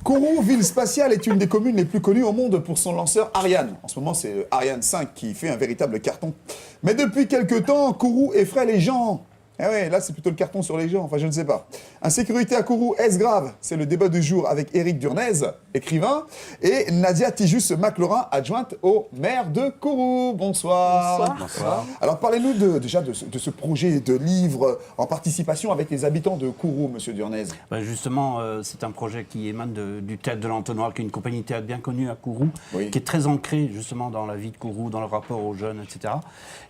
Kourou, ville spatiale, est une des communes les plus connues au monde pour son lanceur Ariane. En ce moment, c'est Ariane 5 qui fait un véritable carton. Mais depuis quelques temps, Kourou effraie les gens. Eh ouais, là, c'est plutôt le carton sur les gens, enfin, je ne sais pas. Insécurité à Kourou, est-ce grave? C'est le débat du jour avec Éric Durnez, écrivain, et Nadia Tijus-Maclorin, adjointe au maire de Kourou. Bonsoir. Bonsoir. Alors, parlez-nous déjà de ce projet de livre en participation avec les habitants de Kourou, monsieur Durnez. Justement, c'est un projet qui émane du Théâtre de l'Entonnoir, qui est une compagnie de théâtre bien connue à Kourou, Oui. qui est très ancrée justement dans la vie de Kourou, dans le rapport aux jeunes, etc.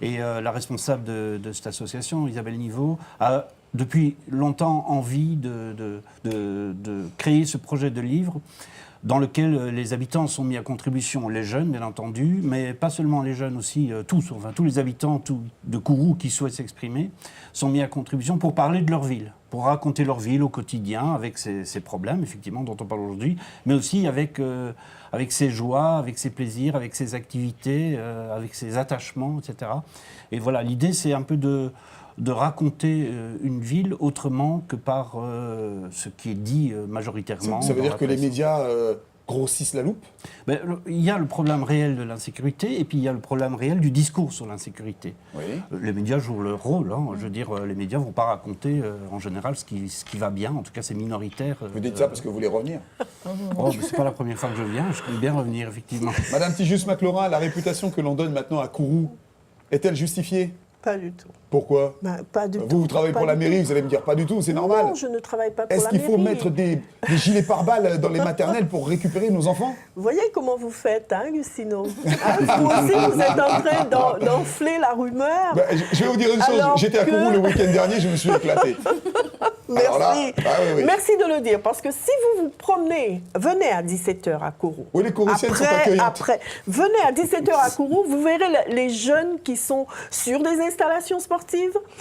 Et la responsable de cette association, Isabelle Niveau, a depuis longtemps envie de créer ce projet de livre dans lequel les habitants sont mis à contribution, les jeunes bien entendu, mais pas seulement les jeunes aussi, tous les habitants de Kourou qui souhaitent s'exprimer sont mis à contribution pour parler de leur ville, pour raconter leur ville au quotidien avec ses problèmes effectivement dont on parle aujourd'hui, mais aussi avec ses joies, avec ses plaisirs, avec ses activités, avec ses attachements, etc. Et voilà, l'idée c'est un peu de raconter une ville autrement que par ce qui est dit majoritairement. Ça veut dire que les médias grossissent la loupe? Il y a le problème réel de l'insécurité et puis il y a le problème réel du discours sur l'insécurité. Oui. Les médias jouent leur rôle. Je veux dire, les médias ne vont pas raconter en général ce qui va bien. En tout cas, c'est minoritaire. Vous dites ça parce que vous voulez revenir? Oh, mais c'est pas la première fois que je viens. Je compte bien revenir, effectivement. Madame Tijus-Maclorin, la réputation que l'on donne maintenant à Kourou, est-elle justifiée? Pas du tout. Pourquoi? Pas du tout. Vous travaillez pour la mairie, vous allez me dire pas du tout, c'est normal. Non, je ne travaille pas pour la Est-ce mairie. qu'il faut mettre des gilets pare-balles dans les maternelles pour récupérer nos enfants? Vous voyez comment vous faites, hein, Lucino? Vous aussi, vous êtes en train d'enfler la rumeur. Je vais vous dire une chose, Alors j'étais à Kourou le week-end dernier, je me suis éclaté. Merci. Alors là, oui. Merci de le dire, parce que si vous vous promenez, venez à 17h à Kourou. Oui, les Kouroussiennes sont accueillantes. Venez à 17h à Kourou, vous verrez les jeunes qui sont sur des installations sportives.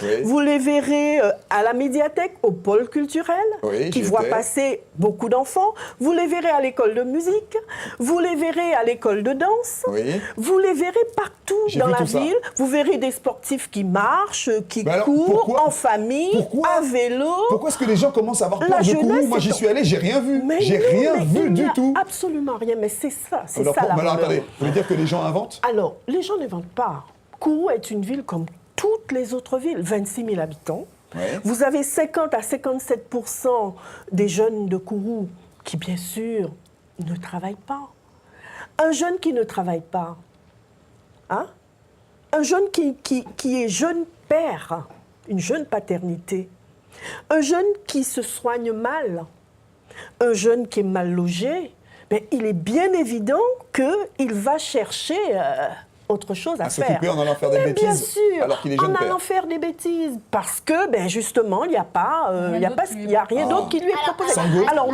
Oui. Vous les verrez à la médiathèque, au pôle culturel, Oui, qui j'y voit étais. passer beaucoup d'enfants. Vous les verrez à l'école de musique. Vous les verrez à l'école de danse. Oui. Vous les verrez partout J'ai dans vu la tout ça. ville. Vous verrez des sportifs qui marchent, qui Mais alors, courent pourquoi- en famille, pourquoi- à vélo. Pourquoi est-ce que les gens commencent à avoir peur La de Kourou? jeunesse Moi, j'y est- suis allé, j'ai rien vu. Mais J'ai non, rien mais vu il n'y du a tout. absolument rien, mais c'est ça, c'est Alors, ça la mais alors, rumeur. attendez, vous voulez dire que les gens inventent? Alors, les gens n'inventent pas. Kourou est une ville comme toutes les autres villes, 26 000 habitants. Ouais. Vous avez 50 à 57% des jeunes de Kourou qui, bien sûr, ne travaillent pas. Un jeune qui ne travaille pas, hein? Un jeune qui est jeune père, une jeune paternité, un jeune qui se soigne mal, un jeune qui est mal logé, ben, il est bien évident qu'il va chercher autre chose à faire. s'occuper en allant faire des Mais bien bêtises sûr, alors qu'il est jeune en père. allant faire des bêtises, parce que ben, justement, il n'y a rien d'autre qui lui est proposé. Sango. Alors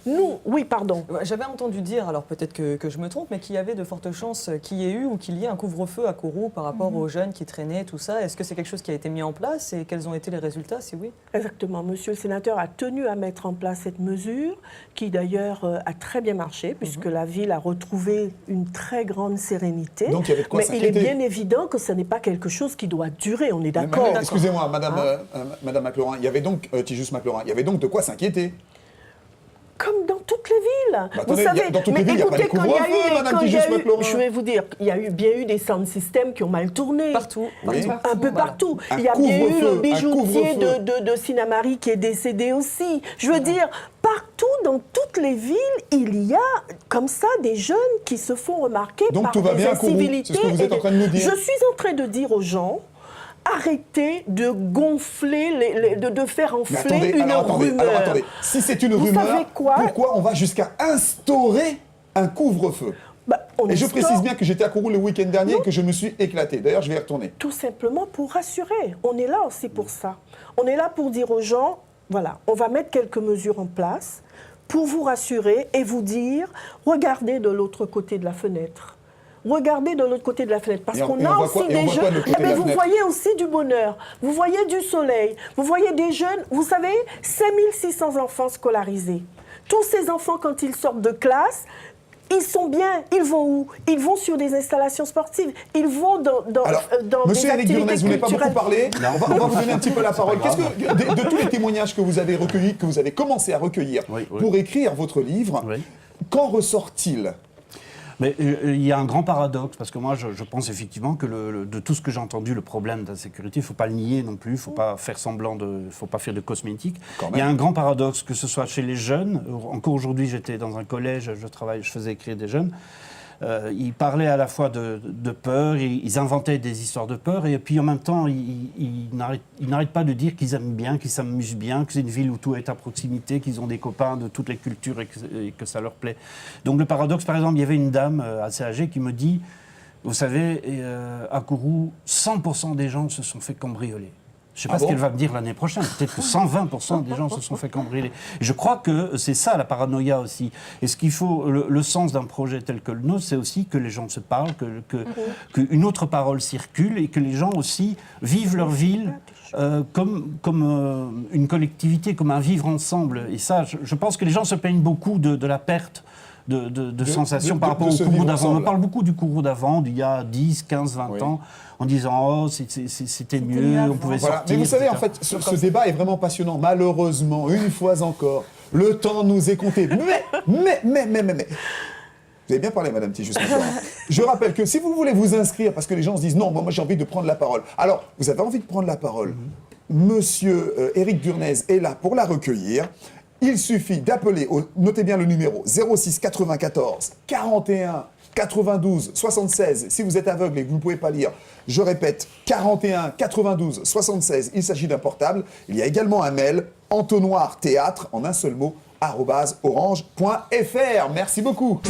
nous, oui, pardon. J'avais entendu dire, alors peut-être que je me trompe, mais qu'il y avait de fortes chances qu'il y ait eu ou qu'il y ait un couvre-feu à Kourou par rapport aux jeunes qui traînaient, tout ça. Est-ce que c'est quelque chose qui a été mis en place et quels ont été les résultats, si oui? Exactement. Monsieur le sénateur a tenu à mettre en place cette mesure, qui d'ailleurs a très bien marché, puisque la ville a retrouvé une très grande sérénité. Donc, il y avait de quoi Mais il est s'inquiéter. bien évident que ce n'est pas quelque chose qui doit durer, on est d'accord. Mais excusez-moi, Madame Maclorin, il y avait donc, Tijus-Maclorin, il y avait donc de quoi s'inquiéter. Comme dans toutes les villes. attendez, dans toutes les villes, il y a pas les couvre-feux, Madame Tijus-Maclorin. je vais vous dire, il y a bien eu des sound systems qui ont mal tourné. Partout. Oui. Un peu partout. Un Il y a bien eu couvre-feu, le bijoutier un couvre-feu. de Sinamari qui est décédé aussi. Je veux dire, partout, dans toutes les villes, il y a comme ça des jeunes qui se font remarquer Donc par tout va des bien à Kourou, incivilités. c'est ce que vous êtes en train de nous dire. Je suis en train de dire aux gens, arrêtez de gonfler, de faire Mais enfler une rumeur. alors attendez, si c'est une Vous rumeur, savez quoi? pourquoi on va jusqu'à instaurer un couvre-feu? Et je précise bien que j'étais à Kourou le week-end dernier et que je me suis éclaté. D'ailleurs, je vais y retourner. Tout simplement pour rassurer. On est là aussi pour ça. On est là pour dire aux gens, voilà, on va mettre quelques mesures en place pour vous rassurer et vous dire, regardez de l'autre côté de la fenêtre. Regardez de l'autre côté de la fenêtre, parce Et on qu'on a voit aussi quoi- et on des voit quoi jeunes. de l'autre côté de la Vous fenêtre? voyez aussi du bonheur, vous voyez du soleil, vous voyez des jeunes, vous savez, 5600 enfants scolarisés. Tous ces enfants, quand ils sortent de classe, Ils sont bien. Ils vont où? Ils vont sur des installations sportives. Ils vont dans Alors, des monsieur Éric activités Durnez, vous n'avez pas beaucoup culturelles. parlé. On va vous donner un petit peu la parole. pas Qu'est-ce que, de tous les témoignages que vous avez recueillis, que vous avez commencé à recueillir Oui, oui. pour écrire votre livre, Oui. qu'en ressort-il? Mais il y a un grand paradoxe, parce que moi, je pense effectivement que de tout ce que j'ai entendu, le problème d'insécurité, il ne faut pas le nier non plus, il ne faut pas faire semblant il ne faut pas faire de cosmétique. Quand Il y a même. un grand paradoxe, que ce soit chez les jeunes. Encore aujourd'hui, j'étais dans un collège, je faisais écrire des jeunes. Ils parlaient à la fois de peur, ils inventaient des histoires de peur, et puis en même temps, ils n'arrêtent pas de dire qu'ils aiment bien, qu'ils s'amusent bien, que c'est une ville où tout est à proximité, qu'ils ont des copains de toutes les cultures et que ça leur plaît. Donc le paradoxe, par exemple, il y avait une dame assez âgée qui me dit, vous savez, à Kourou, 100% des gens se sont fait cambrioler. Je ne sais pas Ah ce bon qu'elle va me dire l'année prochaine. Peut-être que 120% des gens se sont fait cambrioler. Je crois que c'est ça la paranoïa aussi. Et ce qu'il faut, le sens d'un projet tel que le nôtre, c'est aussi que les gens se parlent, qu'une autre parole circule et que les gens aussi vivent leur ville comme une collectivité, comme un vivre ensemble. Et ça, je pense que les gens se plaignent beaucoup de la perte de sensations par rapport de au ce Kourou vivre d'avant. On ensemble. parle beaucoup du Kourou d'avant, d'il y a 10, 15, 20 Oui. ans, en disant « Oh, c'était mieux, mieux on avant. pouvait Voilà. sortir. » Mais vous savez, en etc. fait, ce débat est vraiment passionnant. Malheureusement, une fois encore, le temps nous est compté. Mais. Vous avez bien parlé, Madame Tijoux, ce matin. Je rappelle que si vous voulez vous inscrire, parce que les gens se disent non, moi j'ai envie de prendre la parole. Alors, vous avez envie de prendre la parole. Monsieur Éric Durnez est là pour la recueillir. Il suffit d'appeler, notez bien le numéro, 06 94 41 92 76. Si vous êtes aveugle et que vous ne pouvez pas lire, je répète, 41 92 76. Il s'agit d'un portable. Il y a également un mail, entonnoirthéâtre, en un seul mot, @orange.fr. Merci beaucoup.